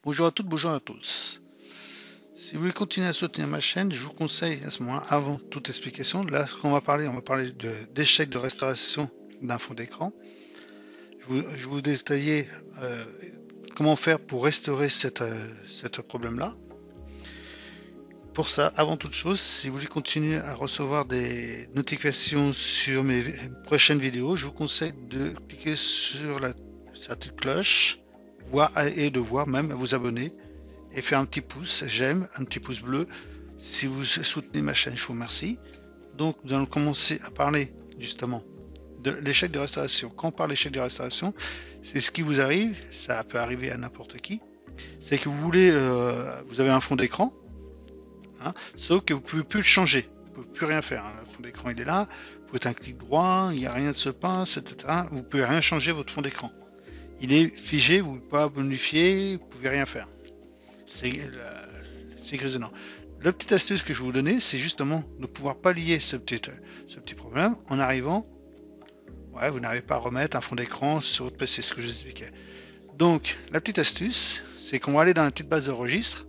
Bonjour à toutes, bonjour à tous. Si vous voulez continuer à soutenir ma chaîne, je vous conseille à ce moment, avant toute explication, là, ce qu'on va parler, d'échecs de restauration d'un fond d'écran. Je vais vous détailler comment faire pour restaurer ce problème-là. Pour ça, avant toute chose, si vous voulez continuer à recevoir des notifications sur mes prochaines vidéos, je vous conseille de cliquer sur cette petite cloche, et de voir même à vous abonner et faire un petit pouce j'aime, un petit pouce bleu si vous soutenez ma chaîne, je vous remercie. Donc nous allons commencer à parler justement de l'échec de restauration. Quand on parle d'échec de restauration, c'est ce qui vous arrive, ça peut arriver à n'importe qui, c'est que vous avez un fond d'écran, hein, sauf que vous ne pouvez plus le changer, vous ne pouvez plus rien faire, hein. Le fond d'écran il est là, vous faites un clic droit, il n'y a rien qui se passe, etc. Vous ne pouvez rien changer votre fond d'écran. Il est figé, vous ne pouvez pas modifier, vous ne pouvez rien faire. C'est grisonnant. La petite astuce que je vais vous donner, c'est justement de pouvoir pallier ce petit problème en arrivant. Ouais, vous n'arrivez pas à remettre un fond d'écran sur votre PC, ce que je vous expliquais. Donc, la petite astuce, c'est qu'on va aller dans la petite base de registre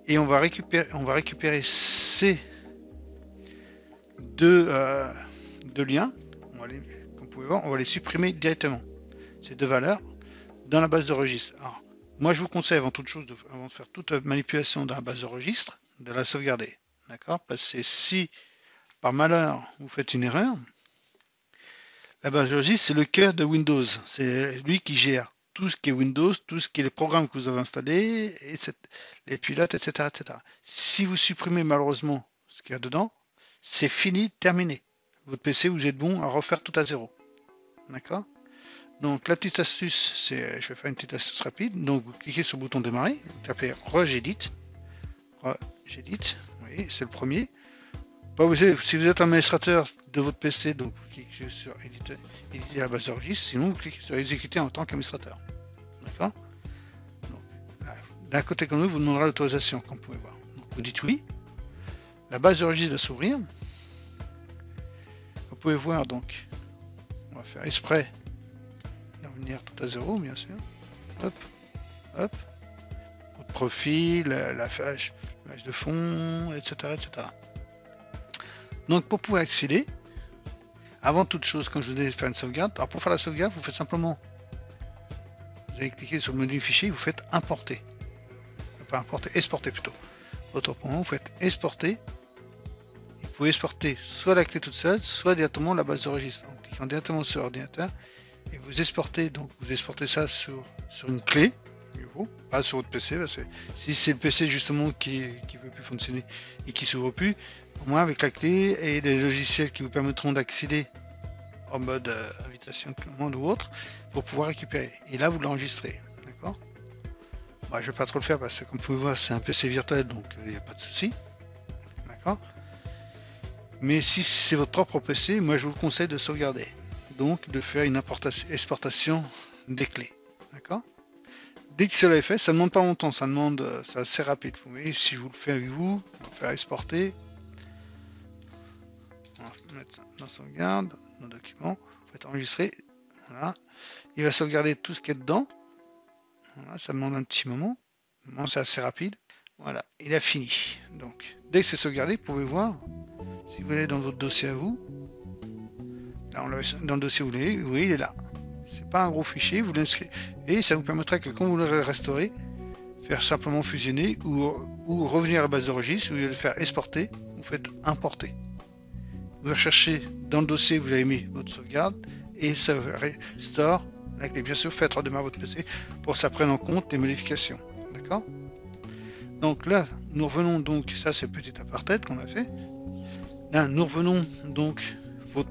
et on va récupérer ces deux liens. Comme vous pouvez voir, on va les supprimer directement. Ces deux valeurs dans la base de registre. Alors, moi, je vous conseille avant toute chose, avant de faire toute manipulation dans la base de registre, de la sauvegarder. D'accord? Parce que si, par malheur, vous faites une erreur, la base de registre, c'est le cœur de Windows. C'est lui qui gère tout ce qui est Windows, tout ce qui est les programmes que vous avez installés, les pilotes, etc., etc. Si vous supprimez malheureusement ce qu'il y a dedans, c'est fini, terminé. Votre PC, vous êtes bon à refaire tout à zéro. D'accord? Donc la petite astuce, c'est, je vais faire une petite astuce rapide. Donc vous cliquez sur le bouton démarrer, vous tapez regedit, oui, c'est le premier. Si vous êtes administrateur de votre PC, donc vous cliquez sur éditer la base de registre, sinon vous cliquez sur exécuter en tant qu'administrateur. D'accord? D'un côté comme l'autre, vous demanderez l'autorisation, comme vous pouvez voir. Donc, vous dites oui. La base de registre va s'ouvrir. Vous pouvez voir donc, on va faire exprès de revenir tout à zéro, bien sûr. Hop, hop. Votre profil, la page de fond, etc., etc. Donc pour pouvoir accéder, avant toute chose, quand je vous ai fait une sauvegarde, alors pour faire la sauvegarde, vous faites simplement, vous allez cliquer sur le menu fichier, vous faites importer. Pas importer, exporter plutôt. Autrement, vous faites exporter. Vous pouvez exporter soit la clé toute seule, soit directement la base de registre. En cliquant directement sur l'ordinateur, et vous exportez, donc vous exportez ça sur une clé, pas sur votre PC, parce que si c'est le PC justement qui ne veut plus fonctionner et qui ne s'ouvre plus, au moins avec la clé et des logiciels qui vous permettront d'accéder en mode invitation de commande ou autre, pour pouvoir récupérer. Et là, vous l'enregistrez, d'accord? Bah, je ne vais pas trop le faire parce que comme vous pouvez voir, c'est un PC virtuel, donc il n'y a pas de souci, d'accord? Mais si c'est votre propre PC, moi je vous conseille de sauvegarder, donc de faire une exportation des clés, d'accord? Dès que cela est fait, ça ne demande pas longtemps, c'est assez rapide. Vous voyez, si je vous le fais avec vous, on va faire exporter. On va mettre ça dans sauvegarde, dans document, vous faites enregistrer, voilà. Il va sauvegarder tout ce qui est dedans. Voilà, ça demande un petit moment. C'est assez rapide. Voilà, il a fini. Donc, dès que c'est sauvegardé, vous pouvez voir, si vous allez dans votre dossier à vous, là, dans le dossier où vous voyez, il est là. C'est pas un gros fichier, vous l'inscrivez, et ça vous permettra que quand vous le restaurez, faire simplement fusionner ou revenir à la base de registre, ou le faire exporter, vous faites importer. Vous recherchez dans le dossier, vous avez mis votre sauvegarde, et ça restaure la clé. Bien sûr, faites redémarrer votre PC pour que ça prenne en compte les modifications. D'accord? Donc là, nous revenons donc, ça c'est le petit apartheid qu'on a fait. Là, nous revenons donc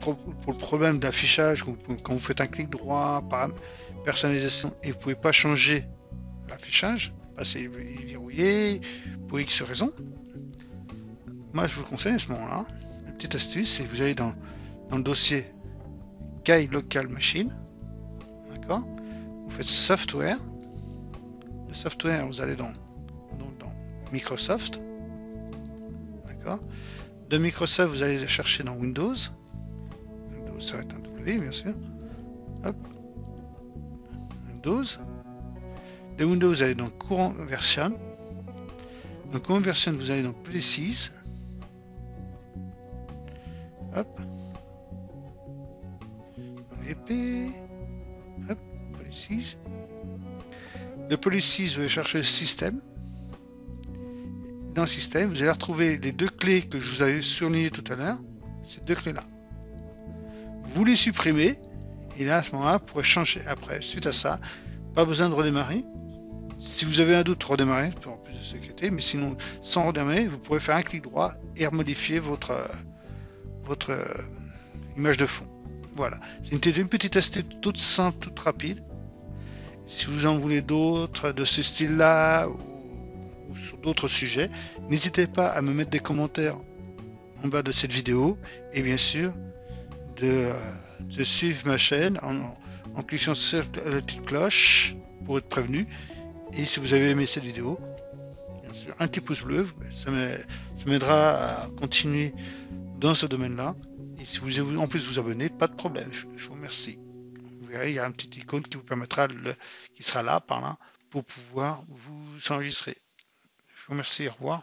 pour le problème d'affichage, quand vous faites un clic droit, personnalisation, et vous ne pouvez pas changer l'affichage, c'est verrouillé, pour X raisons. Moi, je vous conseille à ce moment-là, une petite astuce, c'est que vous allez dans le dossier KEI Local Machine, d'accord? Vous faites Software. Le Software, vous allez dans Microsoft, d'accord? De Microsoft, vous allez chercher dans Windows. Windows, ça va être un W, bien sûr. Hop. Windows. De Windows, vous allez dans Current Version. Dans Current Version, vous allez dans Policies. Hop. VP. Hop. Policies. De Policies, vous allez chercher le système. Dans le système, vous allez retrouver les deux clés que je vous avais surlignées tout à l'heure. Ces deux clés-là. Vous les supprimez. Et là, à ce moment-là, vous pourrez changer après. Suite à ça, pas besoin de redémarrer. Si vous avez un doute, redémarrer pour plus de sécurité. Mais sinon, sans redémarrer, vous pourrez faire un clic droit et remodifier votre image de fond. Voilà. C'est une petite astuce toute simple, toute rapide. Si vous en voulez d'autres de ce style-là ou sur d'autres sujets, n'hésitez pas à me mettre des commentaires en bas de cette vidéo et bien sûr de suivre ma chaîne en cliquant sur la petite cloche pour être prévenu. Et si vous avez aimé cette vidéo, bien sûr, un petit pouce bleu, ça m'aidera à continuer dans ce domaine-là. Et si vous voulez en plus vous abonner, pas de problème, je vous remercie. Vous verrez, il y a un petit icône qui vous permettra, qui sera là, par là, pour pouvoir vous enregistrer. Je vous remercie, au revoir.